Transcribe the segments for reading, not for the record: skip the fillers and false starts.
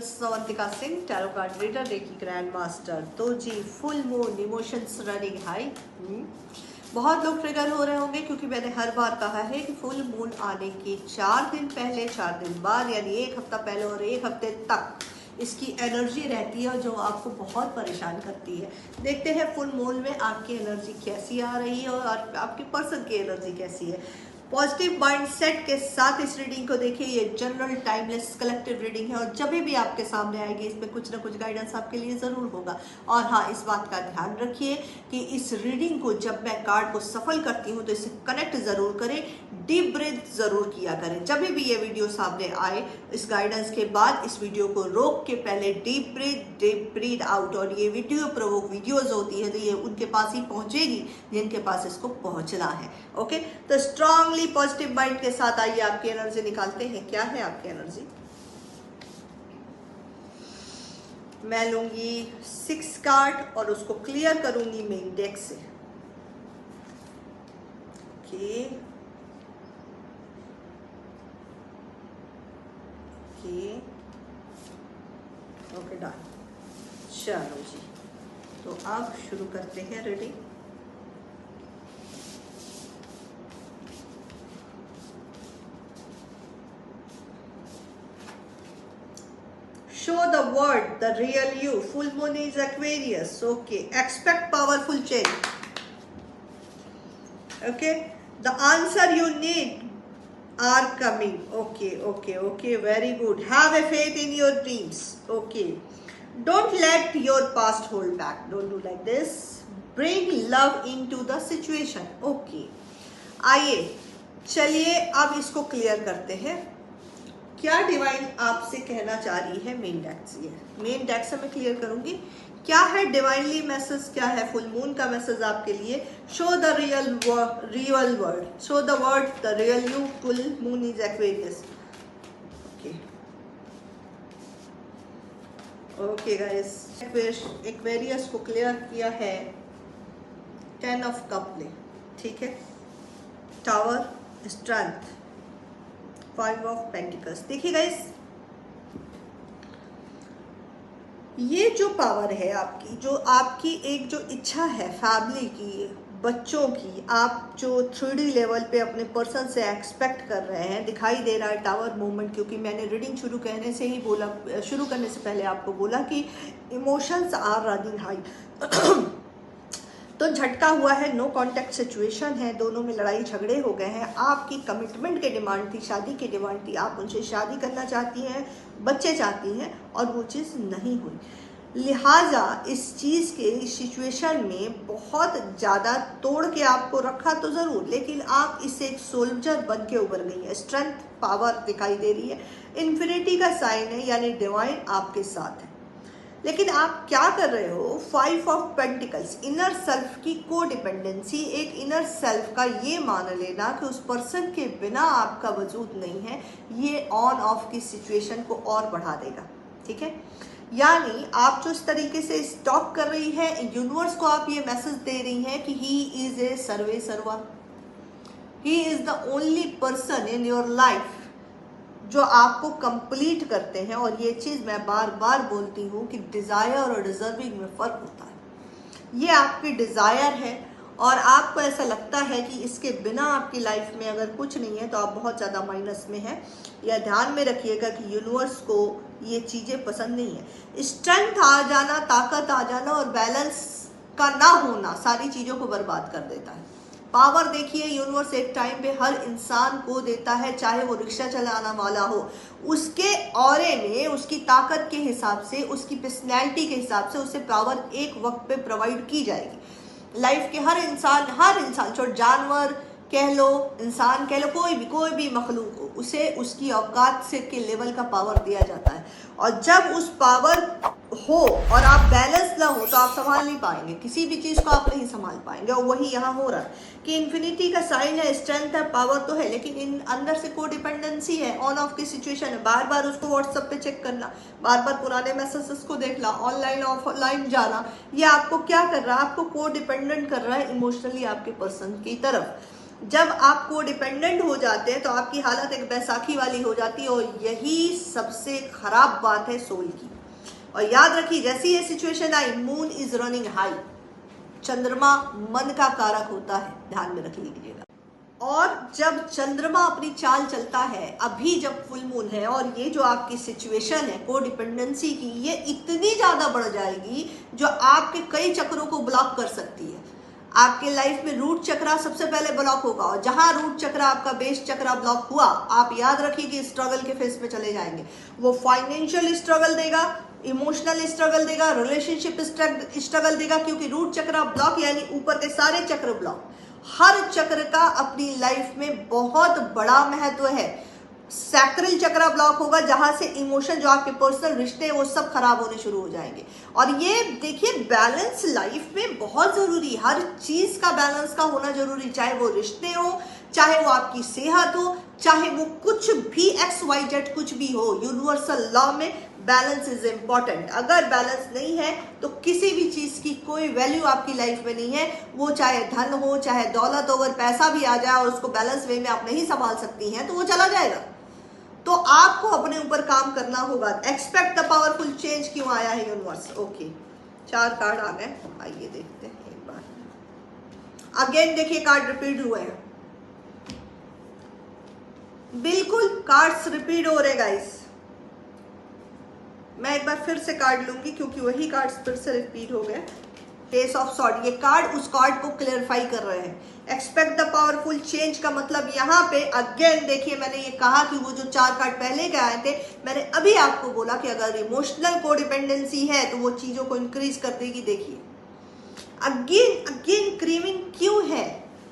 Avantika Singh, tarot card reader, reiki grand master. तो जी, full moon emotions running high. बहुत लोग ट्रिगर हो रहे होंगे क्योंकि मैंने हर बार कहा है कि फुल मून आने के 4 दिन पहले, 4 दिन बाद, यानी 1 हफ्ता पहले और 1 हफ्ते तक इसकी एनर्जी रहती है जो आपको बहुत परेशान करती है। देखते हैं फुल मून में आपकी एनर्जी कैसी आ रही है और आपके पर्सन की एनर्जी कैसी है। पॉजिटिव माइंड सेट के साथ इस रीडिंग को देखिए। ये जनरल टाइमलेस कलेक्टिव रीडिंग है और जब भी आपके सामने आएगी इसमें कुछ ना कुछ गाइडेंस आपके लिए ज़रूर होगा। और हाँ, इस बात का ध्यान रखिए कि इस रीडिंग को जब मैं कार्ड को सफल करती हूँ तो इसे कनेक्ट ज़रूर करें, डीप ब्रीथ ज़रूर किया करें। जब भी ये वीडियो सामने आए इस गाइडेंस के बाद इस वीडियो को रोक के पहले डीप ब्रीथ आउट। और ये वीडियो प्रोवोक वीडियोज़ होती है तो ये उनके पास ही पहुँचेगी जिनके पास इसको पहुँचना है। ओके, तो स्ट्रांगली पॉजिटिव माइंड के साथ आइए आपकी एनर्जी निकालते हैं। क्या है आपकी एनर्जी? मैं लूंगी 6 कार्ड और उसको क्लियर करूंगी मेन डेक से। Okay done. चलो जी, तो अब शुरू करते हैं reading. Show the world the real you. Full moon is Aquarius. Okay. Expect powerful change. Okay. The answer you need are coming. Okay. Very good. Have a faith in your dreams. Okay. Don't let your past hold back. Don't do like this. Bring love into the situation. Okay. आइए, चलिए अब इसको clear करते हैं। क्या divine आपसे कहना चाह रही है मेन डेक से? मेन डेक से मैं क्लियर करूंगी क्या है डिवाइनली मैसेज, क्या है फुल मून का मैसेज आपके लिए। Show the real word, show the word the real you. Full moon is Aquarius. Okay guys, Aquarius को क्लियर किया है 10 ऑफ कप ने, ठीक है। Tower, strength, 5 of pentacles. देखिए गाइस, ये जो पावर है आपकी, जो आपकी एक जो इच्छा है फैमिली की, बच्चों की, आप जो 3D लेवल पे अपने पर्सन से एक्सपेक्ट कर रहे हैं, दिखाई दे रहा है टावर मूवमेंट। क्योंकि मैंने रीडिंग शुरू करने से ही बोला, शुरू करने से पहले आपको बोला कि इमोशंस आर रनिंग हाई। तो झटका हुआ है, नो कांटेक्ट सिचुएशन है, दोनों में लड़ाई झगड़े हो गए हैं। आपकी कमिटमेंट की डिमांड थी, शादी की डिमांड थी, आप उनसे शादी करना चाहती हैं, बच्चे चाहती हैं और वो चीज़ नहीं हुई। लिहाजा इस चीज़ के, इस सिचुएशन में बहुत ज़्यादा तोड़ के आपको रखा तो ज़रूर, लेकिन आप इससे एक सोल्जर बन के उभर गई है। स्ट्रेंथ, पावर दिखाई दे रही है, इन्फिनिटी का साइन है, यानी डिवाइन आपके साथ है। लेकिन आप क्या कर रहे हो? 5 ऑफ पेंटिकल्स, इनर सेल्फ की को डिपेंडेंसी, एक इनर सेल्फ का ये मान लेना कि उस पर्सन के बिना आपका वजूद नहीं है, ये ऑन ऑफ की सिचुएशन को और बढ़ा देगा, ठीक है। यानी आप जो इस तरीके से स्टॉप कर रही है, यूनिवर्स को आप ये मैसेज दे रही हैं कि ही इज ए सर्वे सर्वा, he is the only person in your life जो आपको कंप्लीट करते हैं। और ये चीज़ मैं बार बार बोलती हूँ कि डिज़ायर और डिजर्विंग में फ़र्क होता है। ये आपकी डिज़ायर है और आपको ऐसा लगता है कि इसके बिना आपकी लाइफ में अगर कुछ नहीं है तो आप बहुत ज़्यादा माइनस में हैं। यह ध्यान में रखिएगा कि यूनिवर्स को ये चीज़ें पसंद नहीं है। स्ट्रेंथ आ जाना, ताकत आ जाना और बैलेंस का ना होना सारी चीज़ों को बर्बाद कर देता है। पावर देखिए, यूनिवर्स एक टाइम पे हर इंसान को देता है, चाहे वो रिक्शा चलाना वाला हो, उसके ऑरे में, उसकी ताकत के हिसाब से, उसकी पर्सनैलिटी के हिसाब से उसे पावर एक वक्त पे प्रोवाइड की जाएगी। लाइफ के हर इंसान छोड़ जानवर कह लो, इंसान कह लो, कोई भी मखलूक हो, उसे उसकी औकात से के लेवल का पावर दिया जाता है। और जब उस पावर हो और आप बैलेंस ना हो तो आप संभाल नहीं पाएंगे, किसी भी चीज़ को आप नहीं संभाल पाएंगे। और वही यहाँ हो रहा है कि इन्फिनिटी का साइन है, स्ट्रेंथ है, पावर तो है, लेकिन इन अंदर से को डिपेंडेंसी है, ऑन ऑफ की सिचुएशन है। बार बार उसको व्हाट्सएप पे चेक करना, बार बार पुराने मैसेजेस को देखना, ऑनलाइन ऑफलाइन जाना, ये आपको क्या कर रहा है? आपको को डिपेंडेंट कर रहा है इमोशनली आपके पर्सन की तरफ। जब आप को डिपेंडेंट हो जाते हैं तो आपकी हालत एक बैसाखी वाली हो जाती है, और यही सबसे खराब बात है सोल की। और याद रखिए, जैसी ये situation I, moon is running high, चंद्रमा मन का कारक होता है, ध्यान में रख लीजिएगा। और जब चंद्रमा अपनी चाल चलता है, अभी जब फुल मून है, और ये जो आपकी सिचुएशन है कोडिपेंडेंसी की, ये इतनी ज्यादा बढ़ जाएगी जो आपके कई चक्रों को ब्लॉक कर सकती है। आपके लाइफ में रूट चक्रा सबसे पहले ब्लॉक होगा, और जहां रूट चक्रा आपका बेस चक्रा ब्लॉक हुआ, आप याद रखिए कि स्ट्रगल के फेस पे चले जाएंगे। वो फाइनेंशियल स्ट्रगल देगा, इमोशनल स्ट्रगल देगा, रिलेशनशिप स्ट्रगल देगा, क्योंकि रूट चक्रा ब्लॉक यानी ऊपर के सारे चक्र ब्लॉक। हर चक्र का अपनी लाइफ में बहुत बड़ा महत्व है। सैक्रल चक्र ब्लॉक होगा, जहां से इमोशन, जो आपके पर्सनल रिश्ते हैं, वो सब खराब होने शुरू हो जाएंगे। और ये देखिए, बैलेंस लाइफ में बहुत जरूरी, हर चीज का बैलेंस का होना जरूरी, चाहे वो रिश्ते हो, चाहे वो आपकी सेहत हो, चाहे वो कुछ भी XYZ कुछ भी हो। यूनिवर्सल लॉ में बैलेंस इज इंपॉर्टेंट। अगर बैलेंस नहीं है तो किसी भी चीज की कोई वैल्यू आपकी लाइफ में नहीं है। वो चाहे धन हो, चाहे दौलत हो, अगर पैसा भी आ जाए और उसको बैलेंस वे में आप नहीं संभाल सकती हैं तो वो चला जाएगा। तो आपको अपने ऊपर काम करना होगा। एक्सपेक्ट द पावरफुल चेंज क्यों आया है यूनिवर्स? ओके, 4 कार्ड आ गए, आइए देखते हैं एक बार। अगेन देखिए, कार्ड रिपीट हुए हैं, बिल्कुल कार्ड्स रिपीट हो रहे गाइस। मैं एक बार फिर से कार्ड लूंगी क्योंकि वही कार्ड्स फिर से रिपीट हो गए। एस ऑफ सॉर्ड, ये कार्ड उस कार्ड को क्लियरफाई कर रहे हैं। एक्सपेक्ट द पावरफुल चेंज का मतलब यहाँ पे अगेन देखिए, मैंने ये कहा कि वो जो 4 कार्ड पहले के आए थे, मैंने अभी आपको बोला कि अगर इमोशनल कोडिपेंडेंसी है तो वो चीजों को इंक्रीज कर देगी। देखिए अगेन अगेन क्रीविंग क्यों है,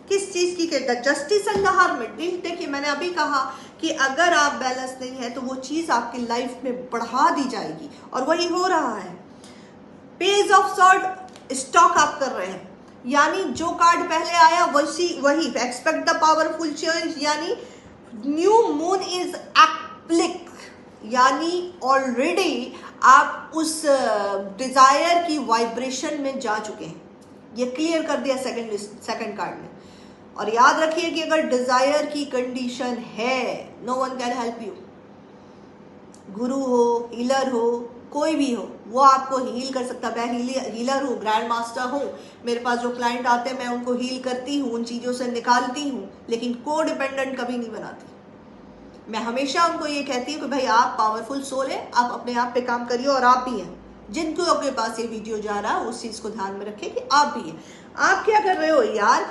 किस चीज की? Justice and the hermit. देखिए मैंने अभी कहा कि अगर आप बैलेंस नहीं है तो वो चीज आपकी लाइफ में बढ़ा दी जाएगी, और वही हो रहा है। पेज ऑफ सॉर्ड स्टॉक आप कर रहे हैं, यानी जो कार्ड पहले आया वही एक्सपेक्ट द पावरफुल चेंज, यानी न्यू मून इज एप्लिक, यानी ऑलरेडी आप उस डिजायर की वाइब्रेशन में जा चुके हैं। ये क्लियर कर दिया सेकंड कार्ड ने। और याद रखिए कि अगर डिजायर की कंडीशन है, no one can help you. गुरु हो, हीलर हो, कोई भी हो, वो आपको हील कर सकता। मैं हीलर हूँ, ग्रैंड मास्टर हूँ, मेरे पास जो क्लाइंट आते हैं मैं उनको हील करती हूँ, उन चीज़ों से निकालती हूँ, लेकिन को डिपेंडेंट कभी नहीं बनाती। मैं हमेशा उनको ये कहती हूँ कि भाई आप पावरफुल सोल है, आप अपने आप पे काम करिए, और आप भी हैं। जिनको आपके पास ये वीडियो जा रहा है उस चीज़ को ध्यान में रखें कि आप भी हैं। आप क्या कर रहे हो यार?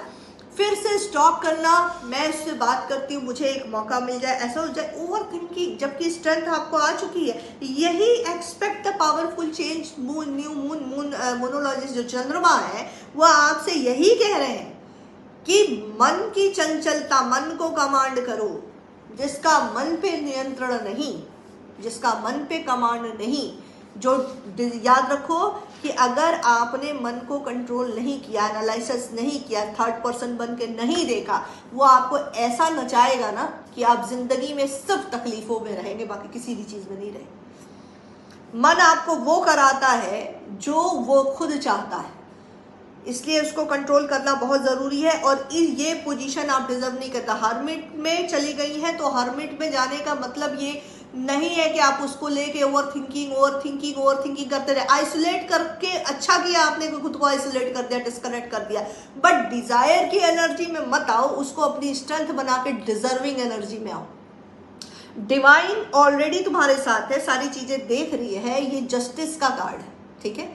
फिर से स्टॉप करना, मैं इससे बात करती हूँ, मुझे एक मौका मिल जाए, ऐसा हो जाए, ओवर थिंकिंग, जबकि स्ट्रेंथ आपको आ चुकी है। यही expect the powerful change moon, new moon, monologist जो चंद्रमा है वो आपसे यही कह रहे हैं कि मन की चंचलता, मन को कमांड करो। जिसका मन पे नियंत्रण नहीं, जिसका मन पे कमांड नहीं, जो याद रखो कि अगर आपने मन को कंट्रोल नहीं किया, एनालिसिस नहीं किया, थर्ड पर्सन बन के नहीं देखा, वो आपको ऐसा नचाएगा ना कि आप जिंदगी में सिर्फ तकलीफों में रहेंगे, बाकी किसी भी चीज में नहीं रहेंगे। मन आपको वो कराता है जो वो खुद चाहता है, इसलिए उसको कंट्रोल करना बहुत जरूरी है। और ये पोजीशन आप डिजर्व नहीं करता। हर्मिट में चली गई है तो हर्मिट में जाने का मतलब ये नहीं है कि आप उसको लेके ओवर थिंकिंग करते रहे। आइसोलेट करके अच्छा किया आपने, खुद को आइसोलेट कर दिया, डिस्कनेक्ट कर दिया, बट डिजायर की एनर्जी में मत आओ, उसको अपनी स्ट्रेंथ बना के डिजर्विंग एनर्जी में आओ। डिवाइन ऑलरेडी तुम्हारे साथ है, सारी चीजें देख रही है। ये जस्टिस का कार्ड है, ठीक है।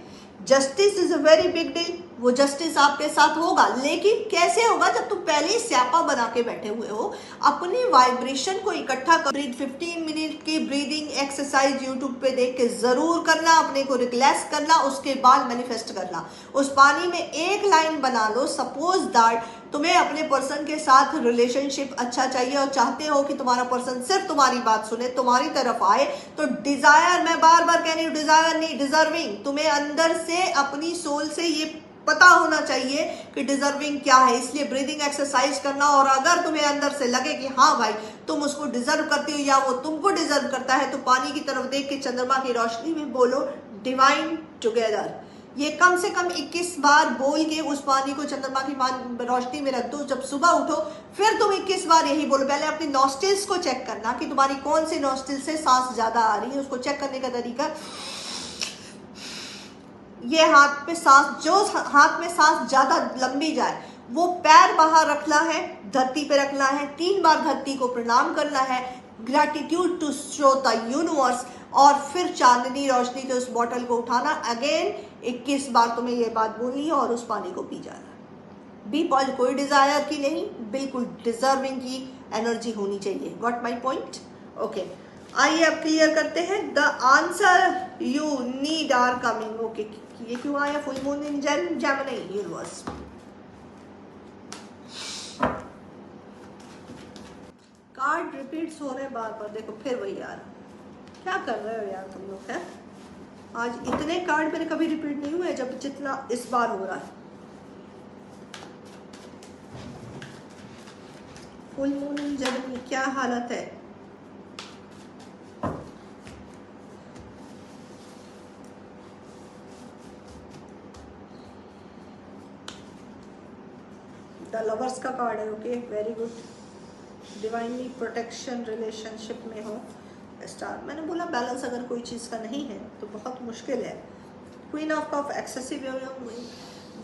Justice is a very big deal. वो जस्टिस आपके साथ होगा, लेकिन कैसे होगा? जब तुम पहले ही स्यापा बना के बैठे हुए हो। अपनी वाइब्रेशन को इकट्ठा कर, 15 मिनट की ब्रीदिंग एक्सरसाइज यूट्यूब पे देख के जरूर करना, अपने को रिलैक्स करना, उसके बाद मैनिफेस्ट करना। उस पानी में एक लाइन बना लो, सपोज दैट तुम्हें अपने पर्सन के साथ रिलेशनशिप अच्छा चाहिए और चाहते हो कि तुम्हारा पर्सन सिर्फ तुम्हारी बात सुने, तुम्हारी तरफ आए, तो डिजायर, मैं बार बार कह रही हूँ, डिजायर नहीं, डिजर्विंग। तुम्हें अंदर से अपनी सोल से ये पता होना चाहिए कि डिजर्विंग क्या है। इसलिए ब्रीदिंग एक्सरसाइज करना, और अगर तुम्हें अंदर से लगे कि हाँ भाई तुम उसको डिजर्व करती हो या वो तुमको डिजर्व करता है, तो पानी की तरफ देख के चंद्रमा की रोशनी में बोलो, डिवाइन टुगेदर, ये कम से कम 21 बार बोल के उस पानी को चंद्रमा की रोशनी में रख दो। जब सुबह उठो फिर तुम 21 बार यही बोलो। पहले अपनी नॉस्ट्रिल्स को चेक करना कि तुम्हारी कौन सी नॉस्ट्रिल से सांस ज्यादा आ रही है। उसको चेक करने का तरीका, ये हाथ पे सांस, जो हाथ में सांस ज्यादा लंबी जाए वो पैर बाहर रखना है, धरती पे रखना है, 3 बार धरती को प्रणाम करना है, gratitude to show the universe, और फिर चांदनी रोशनी के उस बॉटल को उठाना। अगेन 21 बार तुम्हें ये बात बोलनी है और उस पानी को पी जाना। बी पॉइंट कोई डिजायर की नहीं, बिल्कुल डिजर्विंग की एनर्जी होनी चाहिए। What my point? ओके, आइए अब क्लियर करते हैं। The answer you need are coming. Okay, ये क्यों आया? Full moon in Gemini universe. Card repeats हो रहे बार बार, देखो फिर वही यार, क्या कर रहे हो यार तुम लोग? है आज इतने कार्ड मेरे कभी रिपीट नहीं हुए जब जितना इस बार हो रहा है। फुल मून इन जेमिनी, क्या हालत है? द लवर्स का कार्ड है। Okay, very good. Divinely protection relationship में हो। स्टार, मैंने बोला बैलेंस अगर कोई चीज़ का नहीं है तो बहुत मुश्किल है। क्वीन ऑफ कप, एक्सेसिव,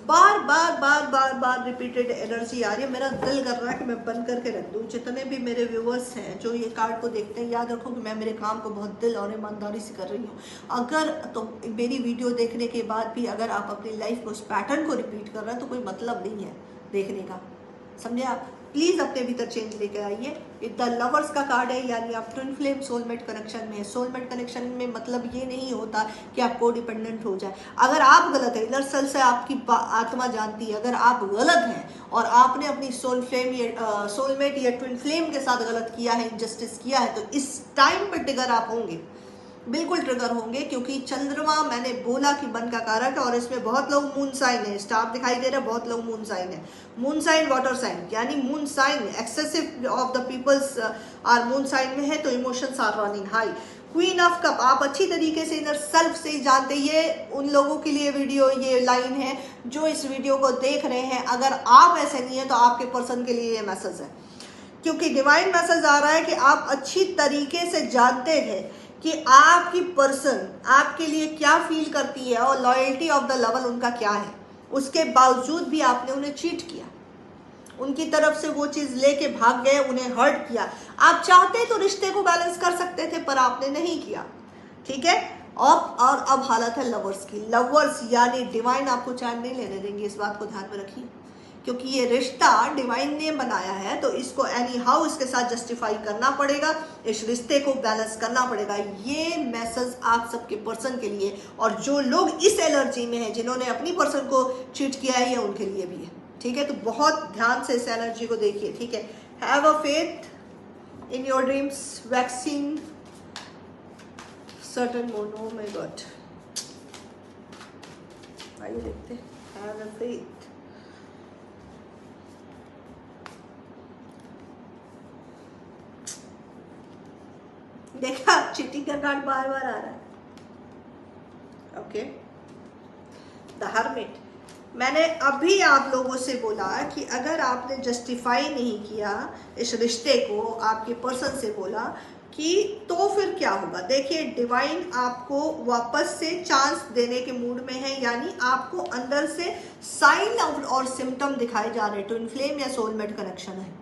बार बार बार बार बार रिपीटेड एनर्जी आ रही है। मेरा दिल कर रहा है कि मैं बंद करके रख दूं। जितने भी मेरे व्यूअर्स हैं जो ये कार्ड को देखते हैं, याद रखो कि मैं मेरे काम को बहुत दिल और ईमानदारी से कर रही हूँ। अगर तो मेरी वीडियो देखने के बाद भी अगर आप अपनी लाइफ में उस पैटर्न को रिपीट कर रहे हैं तो कोई मतलब नहीं है देखने का, समझे आप? प्लीज अपने भीतर चेंज लेकर आइए। द लवर्स का कार्ड है, यानी आप ट्विन फ्लेम सोलमेट कनेक्शन में है। सोलमेट कनेक्शन में मतलब ये नहीं होता कि आप को डिपेंडेंट हो जाए। अगर आप गलत है, इनर सेल से आपकी आत्मा जानती है, अगर आप गलत हैं और आपने अपनी सोलमेट या ट्विन फ्लेम के साथ गलत किया है, इनजस्टिस किया है, तो इस टाइम पर ट्रिगर आप होंगे, बिल्कुल ट्रिगर होंगे। क्योंकि चंद्रमा मैंने बोला कि मन का कारक है और इसमें बहुत लोग मून साइन है। स्टार दिखाई दे रहा है, बहुत लोग मून साइन है। मून साइन वाटर साइन, यानी moon sign excessive of the peoples are moon sign में है तो emotions are running high. Queen of cup, आप अच्छी तरीके से इनर सेल्फ से ही जानते। ये उन लोगों के लिए वीडियो, ये लाइन है जो इस वीडियो को देख रहे हैं। अगर आप ऐसे नहीं है तो आपके पर्सन के लिए ये मैसेज है, क्योंकि डिवाइन मैसेज आ रहा है कि आप अच्छी तरीके से जानते हैं कि आपकी पर्सन आपके लिए क्या फील करती है और लॉयल्टी ऑफ द लेवल उनका क्या है। उसके बावजूद भी आपने उन्हें चीट किया, उनकी तरफ से वो चीज लेके भाग गए, उन्हें हर्ट किया। आप चाहते तो रिश्ते को बैलेंस कर सकते थे पर आपने नहीं किया, ठीक है? और अब हालत है लवर्स की। लवर्स यानी डिवाइन आपको चैन नहीं लेने देंगे, इस बात को ध्यान में रखिए। क्योंकि ये रिश्ता डिवाइन ने बनाया है तो इसको एनी हाउ इसके साथ जस्टिफाई करना पड़ेगा, इस रिश्ते को बैलेंस करना पड़ेगा। ये मैसेज आप सबके पर्सन के लिए, और जो लोग इस एनर्जी में हैं जिन्होंने अपनी पर्सन को चीट किया है, ये उनके लिए भी है, ठीक है? तो बहुत ध्यान से इस एनर्जी को देखिए, ठीक है? Have a faith in your dreams, vaccine certain mode. Oh my God, आइए देखते हैं। हैव अ फेथ, देखा चीटिंग का कार्ड बार बार आ रहा है। ओके, द हर्मिट, मैंने अभी आप लोगों से बोला कि अगर आपने जस्टिफाई नहीं किया इस रिश्ते को, आपके पर्सन से बोला कि तो फिर क्या होगा। देखिए डिवाइन आपको वापस से चांस देने के मूड में है, यानी आपको अंदर से साइन और सिम्टम दिखाए जा रहे हैं। ट्विन फ्लेम या सोलमेट कनेक्शन है,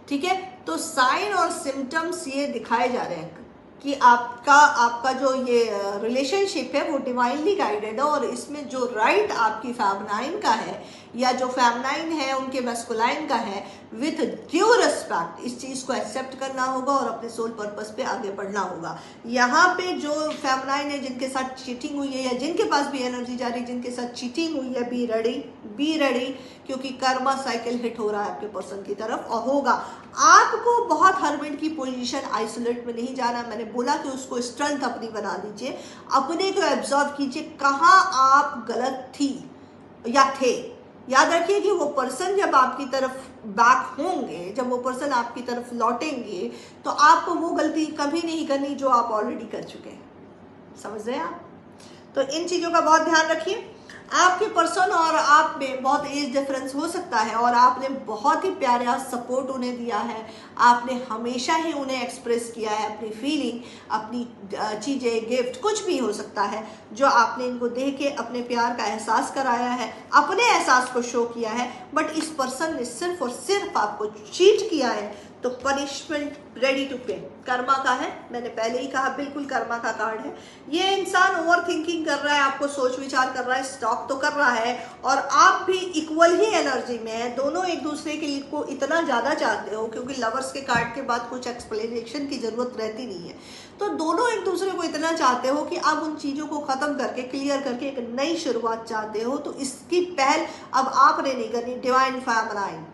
ठीक है? तो साइन और सिम्टम्स ये दिखाए जा रहे हैं कि आपका जो ये रिलेशनशिप है वो डिवाइनली गाइडेड है, और इसमें जो राइट आपकी फेमिनाइन का है या जो फेमिनाइन है उनके मैस्कुलाइन का है, विथ ड्यू रिस्पेक्ट इस चीज़ को एक्सेप्ट करना होगा और अपने सोल पर्पस पे आगे बढ़ना होगा। यहाँ पे जो फेमिनाइन है जिनके साथ चीटिंग हुई है या जिनके पास भी एनर्जी जा रही है जिनके साथ चीटिंग हुई है, बी रेडी, क्योंकि कर्मा साइकिल हिट हो रहा है आपके पर्सन की तरफ और होगा। आपको बहुत हर्मिट की पोजीशन, आइसोलेट में नहीं जाना। मैंने बोला कि उसको स्ट्रेंथ अपनी बना लीजिए, अपने को एब्जॉर्व कीजिए कहाँ आप गलत थी या थे। याद रखिए कि वो पर्सन जब आपकी तरफ बैक होंगे, जब वो पर्सन आपकी तरफ लौटेंगे तो आपको वो गलती कभी नहीं करनी जो आप ऑलरेडी कर चुके हैं। समझ रहे हैं आप? तो इन चीज़ों का बहुत ध्यान रखिए। आपके पर्सन और आप में बहुत एज डिफरेंस हो सकता है और आपने बहुत ही प्यारा सपोर्ट उन्हें दिया है। आपने हमेशा ही उन्हें एक्सप्रेस किया है अपनी फीलिंग, अपनी चीज़ें, गिफ्ट, कुछ भी हो सकता है जो आपने इनको दे के अपने प्यार का एहसास कराया है, अपने एहसास को शो किया है। बट इस पर्सन ने सिर्फ और सिर्फ आपको चीट किया है, तो पनिशमेंट रेडी टू पे कर्मा का है। मैंने पहले ही कहा, बिल्कुल कर्मा का कार्ड है। ये इंसान ओवर थिंकिंग कर रहा है, आपको सोच विचार कर रहा है, स्टॉक तो कर रहा है, और आप भी इक्वल ही एनर्जी में है। दोनों एक दूसरे के को इतना ज़्यादा चाहते हो, क्योंकि लवर्स के कार्ड के बाद कुछ एक्सप्लेनेशन की ज़रूरत रहती नहीं है। तो दोनों एक दूसरे को इतना चाहते हो कि अब उन चीज़ों को ख़त्म करके, क्लियर करके एक नई शुरुआत चाहते हो। तो इसकी पहल अब आपने नहीं करनी। Divine feminine,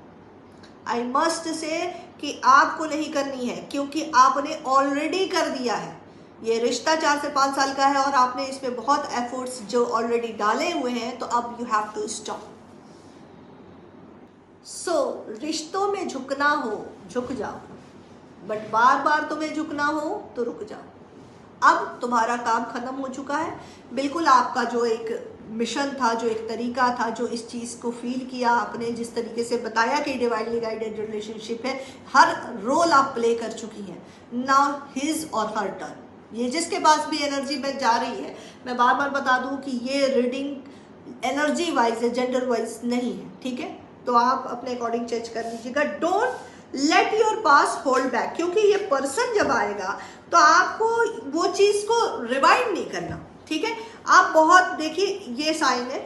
I must say कि आपको नहीं करनी है, क्योंकि आपने ऑलरेडी कर दिया है। ये रिश्ता 4 से 5 साल का है और आपने इसमें बहुत एफर्ट्स जो ऑलरेडी डाले हुए हैं, तो अब यू हैव टू स्टॉप। सो रिश्तों में झुकना हो, झुक जाओ, बट बार बार तुम्हें झुकना हो तो रुक जाओ। अब तुम्हारा काम खत्म हो चुका है। बिल्कुल आपका जो एक मिशन था, जो एक तरीका था, जो इस चीज़ को फील किया आपने, जिस तरीके से बताया कि डिवाइनली गाइडेड रिलेशनशिप है, हर रोल आप प्ले कर चुकी हैं। नाउ हिज और हर टर्न। ये जिसके पास भी एनर्जी में जा रही है, मैं बार बार बता दूं कि ये रीडिंग एनर्जी वाइज है, जेंडर वाइज नहीं है, ठीक है। तो आप अपने अकॉर्डिंग चेंज कर लीजिएगा। Don't let your pass hold back, क्योंकि ये पर्सन जब आएगा तो आपको वो चीज़ को रिवाइंड नहीं करना, ठीक है। आप बहुत देखिए, ये साइन है,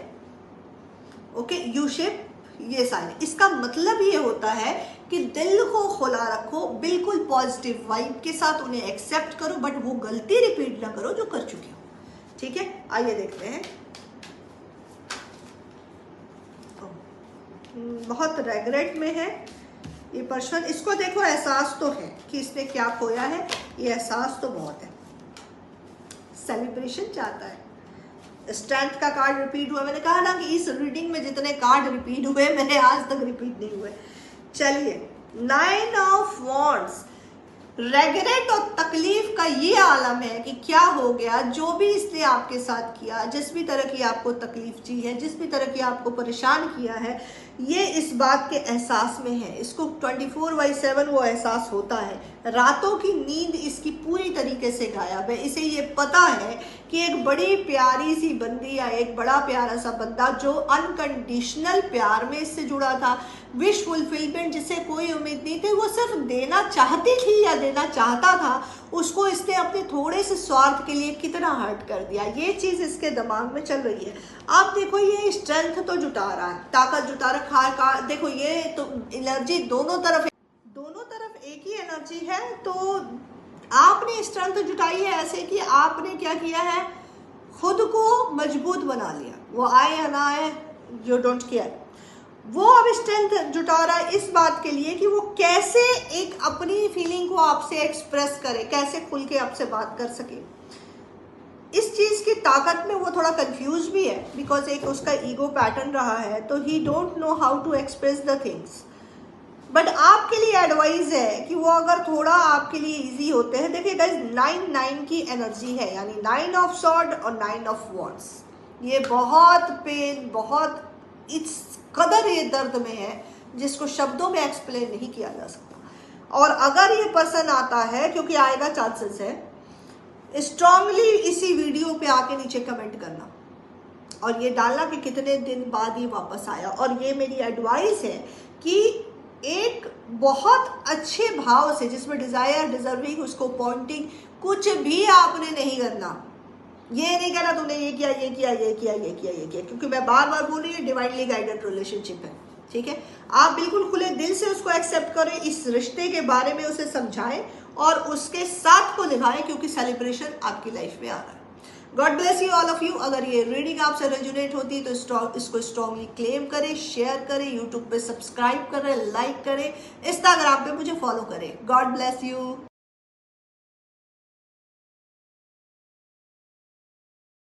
ओके, यू शेप, ये साइन है। इसका मतलब ये होता है कि दिल को खुला रखो, बिल्कुल पॉजिटिव वाइब के साथ उन्हें एक्सेप्ट करो, बट वो गलती रिपीट ना करो जो कर चुके हो, ठीक है। आइए देखते हैं। बहुत रेग्रेट में है ये पर्सन। इसको देखो, एहसास तो है कि इसने क्या खोया है, ये एहसास तो बहुत है। सेलिब्रेशन चाहता है। स्ट्रेंथ का कार्ड रिपीट हुआ। मैंने कहा ना कि इस रीडिंग में जितने कार्ड रिपीट हुए, मैंने आज तक रिपीट नहीं हुए। चलिए, 9 ऑफ वॉन्ड्स, रेगरेट और तकलीफ का ये आलम है कि क्या हो गया, जो भी इसने आपके साथ किया, जिस भी तरह की आपको तकलीफ दी है, जिस भी तरह की आपको परेशान किया है, ये इस बात के एहसास में है। इसको 24/7 वो एहसास होता है। रातों की नींद इसकी पूरी तरीके से गायब है। इसे ये पता है कि एक बड़ी प्यारी सी बंदी या एक बड़ा प्यारा सा बंदा जो अनकंडीशनल प्यार में इससे जुड़ा था, विश फुलफिलमेंट जिसे कोई उम्मीद नहीं थी, वो सिर्फ देना चाहती थी या देना चाहता था, उसको इसने अपने थोड़े से स्वार्थ के लिए कितना हर्ट कर दिया। ये चीज़ इसके दिमाग में चल रही है। आप देखो, ये स्ट्रेंथ तो जुटा रहा है, ताकत जुटा रखा है। देखो, ये तो एनर्जी दोनों तरफ एक ही एनर्जी है। तो आपने स्ट्रेंथ जुटाई है ऐसे कि आपने क्या किया है, खुद को मजबूत बना लिया। वो आए या ना आए, यू डोंट केयर। वो अब स्ट्रेंथ जुटा रहा है इस बात के लिए कि वो कैसे एक अपनी फीलिंग को आपसे एक्सप्रेस करे, कैसे खुल के आपसे बात कर सके। इस चीज़ की ताकत में वो थोड़ा कंफ्यूज भी है, बिकॉज एक उसका ईगो पैटर्न रहा है, तो he don't know how to express the things. But आपके लिए एडवाइस है कि वो अगर थोड़ा आपके लिए इजी होते हैं। देखिए गाइस, 9 की एनर्जी है, यानी 9 ऑफ सॉर्ड और 9 ऑफ वॉन्ड्स। ये बहुत पेन, बहुत इस कदर ये दर्द में है जिसको शब्दों में एक्सप्लेन नहीं किया जा सकता। और अगर ये पर्सन आता है, क्योंकि आएगा चांसेस है, स्ट्रांगली इसी वीडियो पे आके नीचे कमेंट करना और ये डालना कि कितने दिन बाद ये वापस आया। और ये मेरी एडवाइस है कि एक बहुत अच्छे भाव से, जिसमें डिजायर, डिजर्विंग, उसको पॉइंटिंग, कुछ भी आपने नहीं करना। ये नहीं कहना तूने ये किया, ये किया, ये किया, ये किया, ये किया, क्योंकि मैं बार बार बोल रही हूँ डिवाइनली गाइडेड रिलेशनशिप है, ठीक है। आप बिल्कुल खुले दिल से उसको एक्सेप्ट करें, इस रिश्ते के बारे में उसे समझाएं और उसके साथ को निभाएं, क्योंकि सेलिब्रेशन आपकी लाइफ में आ रहा है। God bless you all of you. अगर ये रीडिंग आपसे रेजोनेट होती है तो इसको स्ट्रांगली क्लेम करें, शेयर करें, यूट्यूब पे सब्सक्राइब करें, लाइक करें, इंस्टाग्राम पे मुझे फॉलो करें। God bless you.